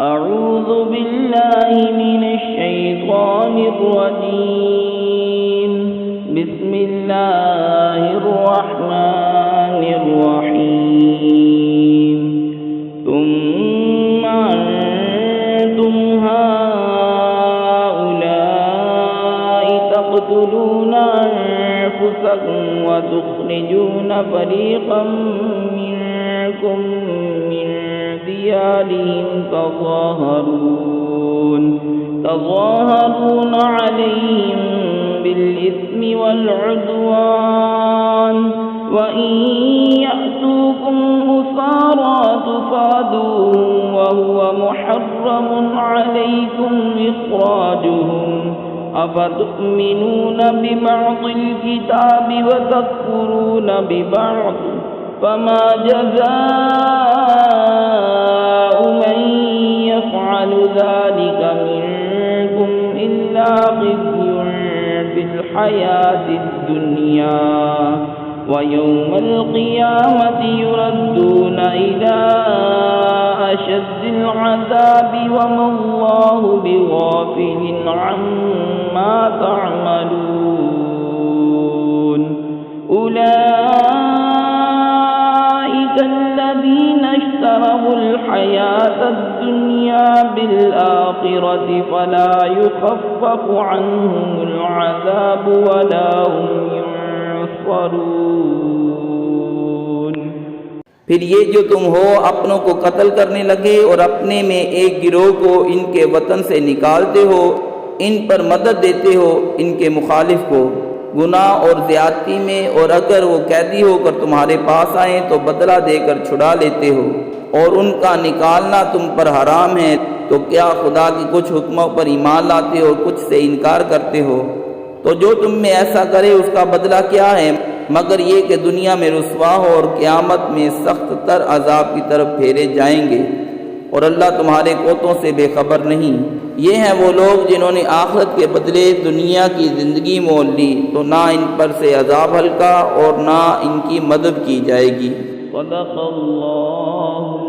अऊज़ु बिल्लाहि मिनश शैतानिर रजीम। बिस्मिल्लाहिर रहमानिर रहीम। तुम्मा अंतुम हाउलाइ तक़्तुलूना अनफुसकुम व तुख़रिजूना फ़रीक़म मिनकुम मिन दियारिहिम तज़ाहरून अलैहिम बिल-इस्मि वल-उद्वान व इन यअतूकुम उसारा तुफ़ादूहुम व हुवा मुहर्रमुन अलैकुम इख़राजुहुम अफ़तु'मिनूना बिबअज़िल किताबि व तकफ़ुरूना बिबअज़ फमा जज़ाउ मन यफ़अलु ज़ालिका मिनकुम इल्ला ख़िज़्युन फ़िल हयातिद दुनिया व यौमल क़ियामति युरद्दूना इला अशद्दिल अज़ाबि व मल्लाहु बिग़ाफ़िलिन अम्मा तअमलून। उलाइकल्लज़ीना इश्तरवुल हयातद दुनिया बिल आखिरति फला युख़फ़फ़ु अन्हुमुल अज़ाबु वला हुम युनज़रुन। फिर ये जो तुम हो अपनों को कत्ल करने लगे और अपने में एक गिरोह को इनके वतन से निकालते हो, इन पर मदद देते हो इनके मुखालिफ को गुनाह और ज़्यादती में, और अगर वो कैदी होकर तुम्हारे पास आए तो बदला देकर छुड़ा लेते हो, और उनका निकालना तुम पर हराम है, तो क्या खुदा के कुछ हुक्मों पर ईमान लाते हो, कुछ से इनकार करते हो? तो जो तुम में ऐसा करे उसका बदला क्या है मगर ये कि दुनिया में रुसवा हो और क़यामत में सख्त तर अजाब की तरफ फेरे जाएंगे, और अल्लाह तुम्हारे कोतों से बेखबर नहीं। ये हैं वो लोग जिन्होंने आखिरत के बदले दुनिया की ज़िंदगी मोल ली, तो ना इन पर से अजाब हल्का और ना इनकी मदद की जाएगी। सदक़ल्लाहुल